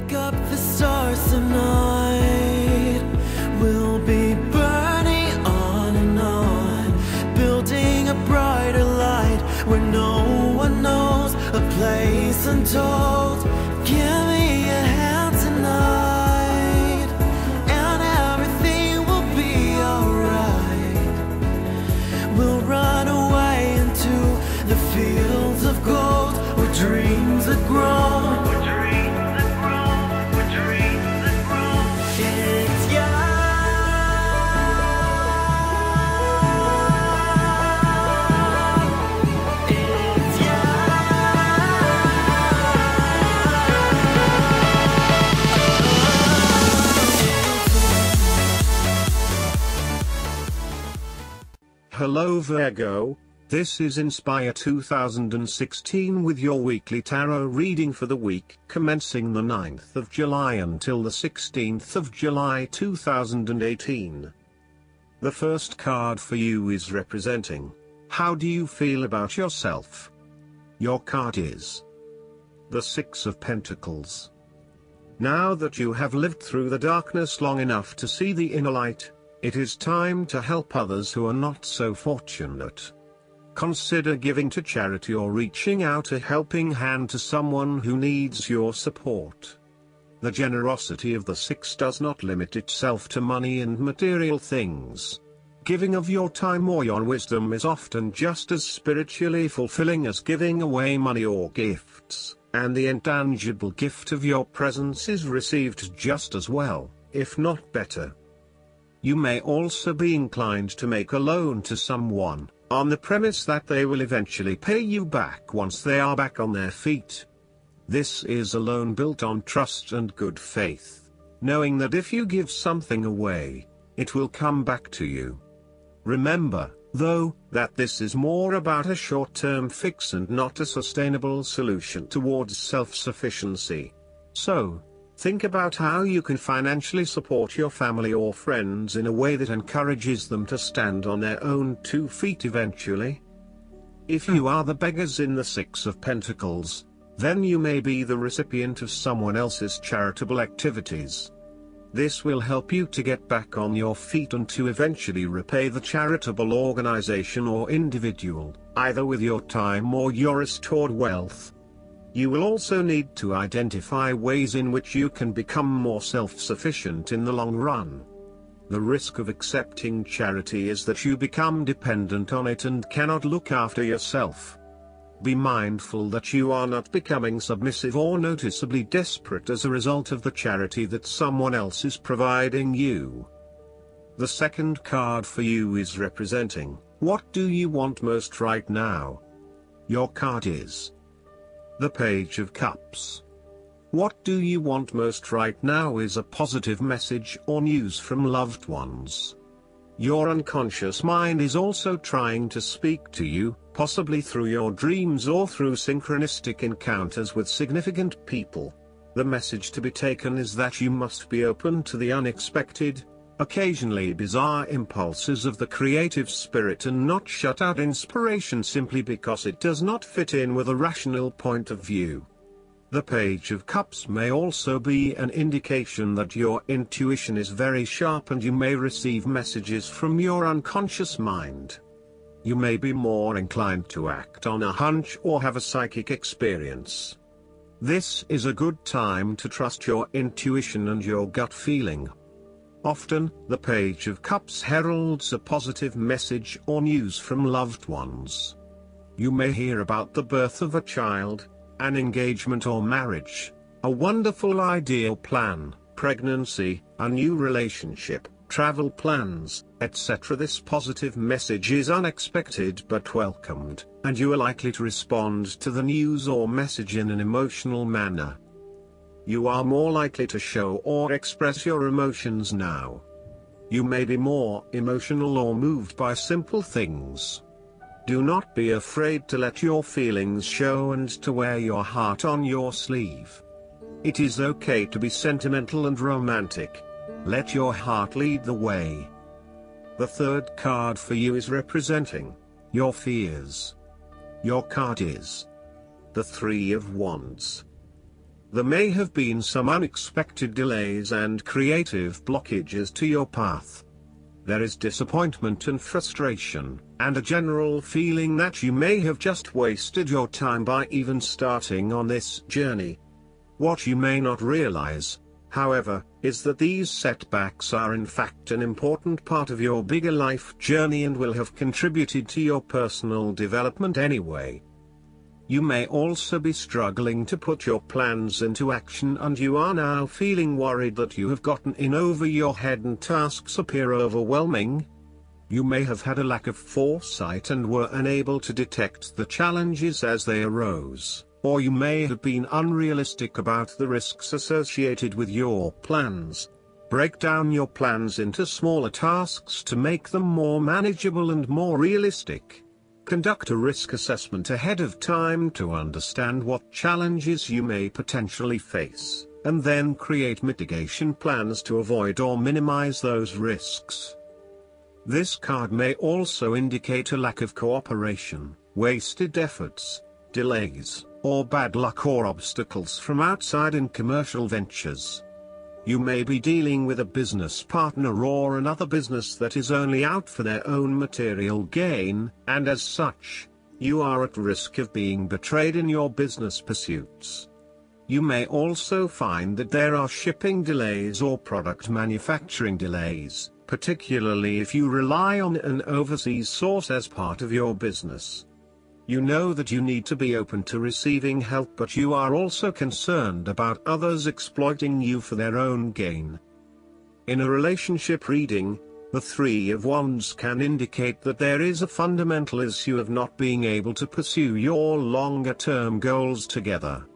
Pick up the stars tonight. We'll be burning on and on, building a brighter light where no one knows, a place untold. Give me a hand tonight, and everything will be alright. We'll run away into the fields of gold where dreams are grown. Hello Virgo, this is Inspire 2016 with your weekly tarot reading for the week commencing the 9th of July until the 16th of July 2018. The first card for you is representing, how do you feel about yourself? Your card is the Six of Pentacles. Now that you have lived through the darkness long enough to see the inner light, it is time to help others who are not so fortunate. Consider giving to charity or reaching out a helping hand to someone who needs your support. The generosity of the Six does not limit itself to money and material things. Giving of your time or your wisdom is often just as spiritually fulfilling as giving away money or gifts, and the intangible gift of your presence is received just as well, if not better. You may also be inclined to make a loan to someone, on the premise that they will eventually pay you back once they are back on their feet. This is a loan built on trust and good faith, knowing that if you give something away, it will come back to you. Remember, though, that this is more about a short-term fix and not a sustainable solution towards self-sufficiency. So, think about how you can financially support your family or friends in a way that encourages them to stand on their own 2 feet eventually. If you are the beggars in the Six of Pentacles, then you may be the recipient of someone else's charitable activities. This will help you to get back on your feet and to eventually repay the charitable organization or individual, either with your time or your restored wealth. You will also need to identify ways in which you can become more self-sufficient in the long run. The risk of accepting charity is that you become dependent on it and cannot look after yourself. Be mindful that you are not becoming submissive or noticeably desperate as a result of the charity that someone else is providing you. The second card for you is representing, what do you want most right now? Your card is the Page of Cups. What do you want most right now is a positive message or news from loved ones. Your unconscious mind is also trying to speak to you, possibly through your dreams or through synchronistic encounters with significant people. The message to be taken is that you must be open to the unexpected, occasionally bizarre impulses of the creative spirit and not shut out inspiration simply because it does not fit in with a rational point of view. The Page of Cups may also be an indication that your intuition is very sharp and you may receive messages from your unconscious mind. You may be more inclined to act on a hunch or have a psychic experience. This is a good time to trust your intuition and your gut feeling. Often, the Page of Cups heralds a positive message or news from loved ones. You may hear about the birth of a child, an engagement or marriage, a wonderful ideal plan, pregnancy, a new relationship, travel plans, etc. This positive message is unexpected but welcomed, and you are likely to respond to the news or message in an emotional manner. You are more likely to show or express your emotions now. You may be more emotional or moved by simple things. Do not be afraid to let your feelings show and to wear your heart on your sleeve. It is okay to be sentimental and romantic. Let your heart lead the way. The third card for you is representing your fears. Your card is the Three of Wands. There may have been some unexpected delays and creative blockages to your path. There is disappointment and frustration, and a general feeling that you may have just wasted your time by even starting on this journey. What you may not realize, however, is that these setbacks are in fact an important part of your bigger life journey and will have contributed to your personal development anyway. You may also be struggling to put your plans into action, and you are now feeling worried that you have gotten in over your head and tasks appear overwhelming. You may have had a lack of foresight and were unable to detect the challenges as they arose, or you may have been unrealistic about the risks associated with your plans. Break down your plans into smaller tasks to make them more manageable and more realistic. Conduct a risk assessment ahead of time to understand what challenges you may potentially face, and then create mitigation plans to avoid or minimize those risks. This card may also indicate a lack of cooperation, wasted efforts, delays, or bad luck or obstacles from outside in commercial ventures. You may be dealing with a business partner or another business that is only out for their own material gain, and as such, you are at risk of being betrayed in your business pursuits. You may also find that there are shipping delays or product manufacturing delays, particularly if you rely on an overseas source as part of your business. You know that you need to be open to receiving help, but you are also concerned about others exploiting you for their own gain. In a relationship reading, the Three of Wands can indicate that there is a fundamental issue of not being able to pursue your longer-term goals together.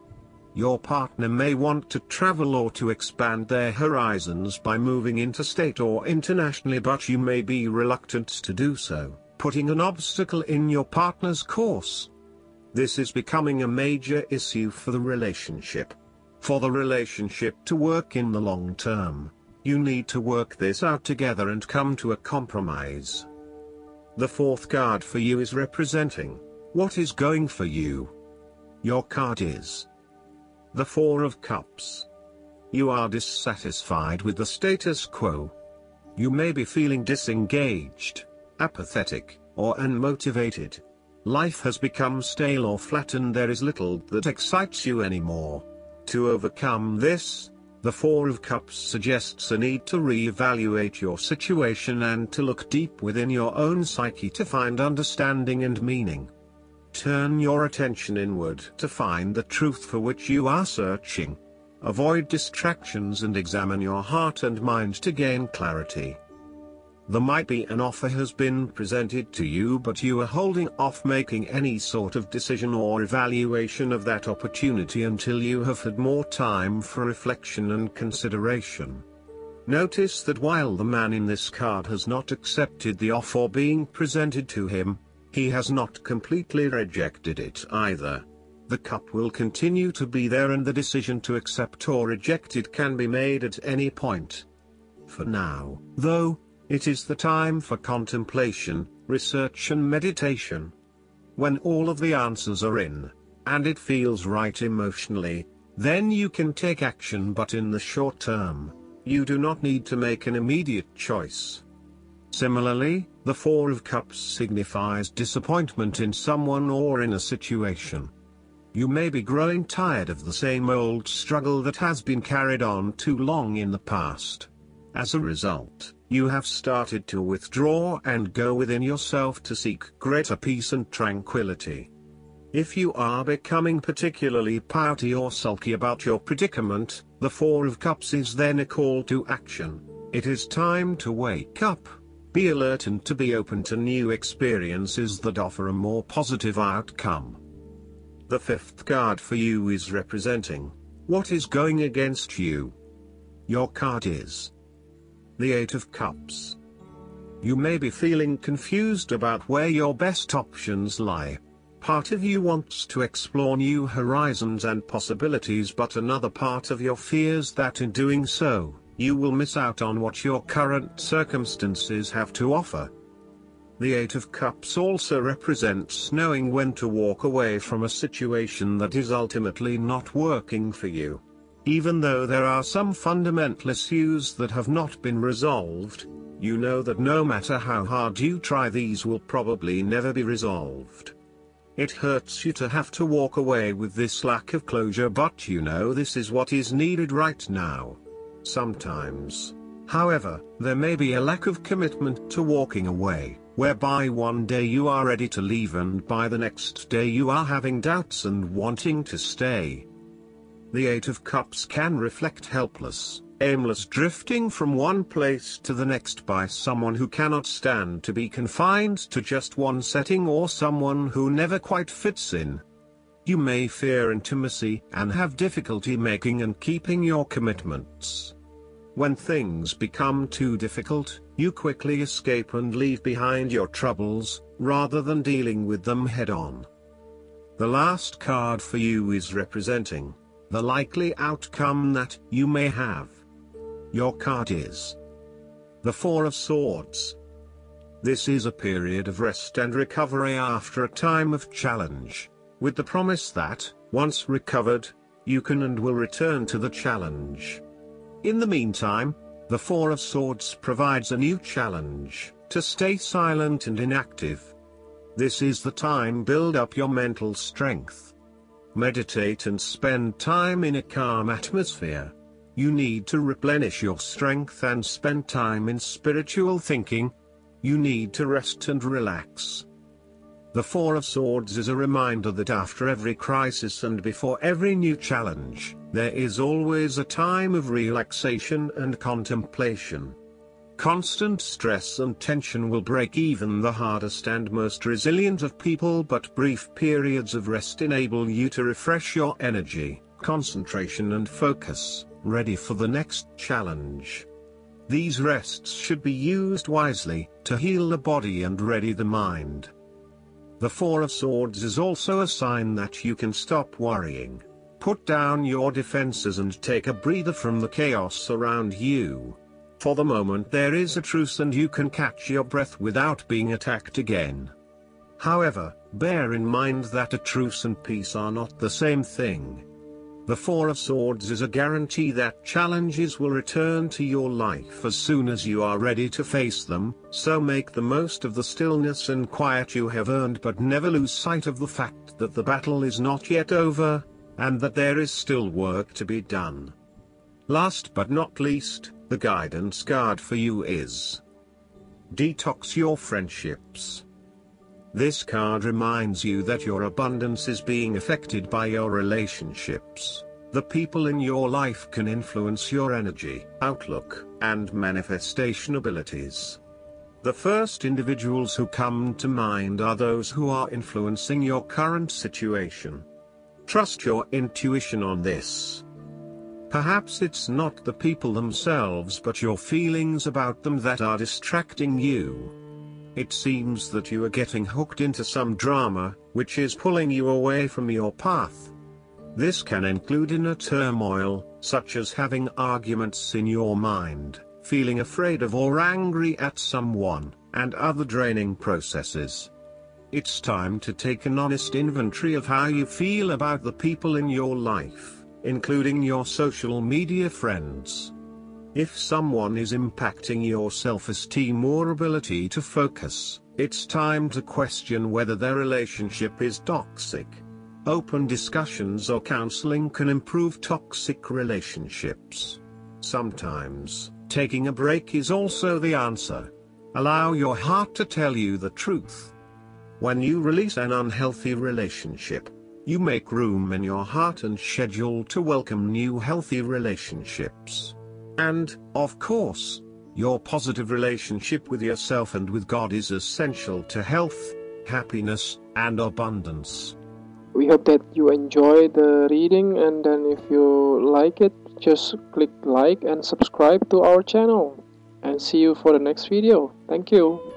Your partner may want to travel or to expand their horizons by moving interstate or internationally, but you may be reluctant to do so, putting an obstacle in your partner's course. This is becoming a major issue for the relationship. For the relationship to work in the long term, you need to work this out together and come to a compromise. The fourth card for you is representing what is going for you. Your card is the Four of Cups. You are dissatisfied with the status quo. You may be feeling disengaged, apathetic, or unmotivated. Life has become stale or flat and there is little that excites you anymore. To overcome this, the Four of Cups suggests a need to re-evaluate your situation and to look deep within your own psyche to find understanding and meaning. Turn your attention inward to find the truth for which you are searching. Avoid distractions and examine your heart and mind to gain clarity. There might be an offer has been presented to you, but you are holding off making any sort of decision or evaluation of that opportunity until you have had more time for reflection and consideration. Notice that while the man in this card has not accepted the offer being presented to him, he has not completely rejected it either. The cup will continue to be there and the decision to accept or reject it can be made at any point. For now, though, it is the time for contemplation, research and meditation. When all of the answers are in, and it feels right emotionally, then you can take action, but in the short term, you do not need to make an immediate choice. Similarly, the Four of Cups signifies disappointment in someone or in a situation. You may be growing tired of the same old struggle that has been carried on too long in the past. As a result, you have started to withdraw and go within yourself to seek greater peace and tranquility. If you are becoming particularly pouty or sulky about your predicament, the Four of Cups is then a call to action. It is time to wake up, be alert and to be open to new experiences that offer a more positive outcome. The fifth card for you is representing what is going against you. Your card is the Eight of Cups. You may be feeling confused about where your best options lie. Part of you wants to explore new horizons and possibilities, but another part of you fears that in doing so, you will miss out on what your current circumstances have to offer. The Eight of Cups also represents knowing when to walk away from a situation that is ultimately not working for you. Even though there are some fundamental issues that have not been resolved, you know that no matter how hard you try, these will probably never be resolved. It hurts you to have to walk away with this lack of closure, but you know this is what is needed right now. Sometimes, however, there may be a lack of commitment to walking away, whereby one day you are ready to leave and by the next day you are having doubts and wanting to stay. The Eight of Cups can reflect helpless, aimless drifting from one place to the next by someone who cannot stand to be confined to just one setting, or someone who never quite fits in. You may fear intimacy and have difficulty making and keeping your commitments. When things become too difficult, you quickly escape and leave behind your troubles, rather than dealing with them head-on. The last card for you is representing the likely outcome that you may have. Your card is the Four of Swords. This is a period of rest and recovery after a time of challenge, with the promise that, once recovered, you can and will return to the challenge. In the meantime, the Four of Swords provides a new challenge: to stay silent and inactive. This is the time to build up your mental strength. Meditate and spend time in a calm atmosphere. You need to replenish your strength and spend time in spiritual thinking. You need to rest and relax. The Four of Swords is a reminder that after every crisis and before every new challenge, there is always a time of relaxation and contemplation. Constant stress and tension will break even the hardest and most resilient of people, but brief periods of rest enable you to refresh your energy, concentration and focus, ready for the next challenge. These rests should be used wisely, to heal the body and ready the mind. The Four of Swords is also a sign that you can stop worrying, put down your defenses and take a breather from the chaos around you. For the moment there is a truce and you can catch your breath without being attacked again. However, bear in mind that a truce and peace are not the same thing. The Four of Swords is a guarantee that challenges will return to your life as soon as you are ready to face them, so make the most of the stillness and quiet you have earned, but never lose sight of the fact that the battle is not yet over, and that there is still work to be done. Last but not least, the guidance card for you is Detox Your Friendships. This card reminds you that your abundance is being affected by your relationships. The people in your life can influence your energy, outlook, and manifestation abilities. The first individuals who come to mind are those who are influencing your current situation. Trust your intuition on this. Perhaps it's not the people themselves but your feelings about them that are distracting you. It seems that you are getting hooked into some drama, which is pulling you away from your path. This can include inner turmoil, such as having arguments in your mind, feeling afraid of or angry at someone, and other draining processes. It's time to take an honest inventory of how you feel about the people in your life, including your social media friends. If someone is impacting your self-esteem or ability to focus, it's time to question whether their relationship is toxic. Open discussions or counseling can improve toxic relationships. Sometimes, taking a break is also the answer. Allow your heart to tell you the truth. When you release an unhealthy relationship, you make room in your heart and schedule to welcome new healthy relationships. And, of course, your positive relationship with yourself and with God is essential to health, happiness, and abundance. We hope that you enjoy the reading, and then if you like it, just click like and subscribe to our channel. And see you for the next video. Thank you.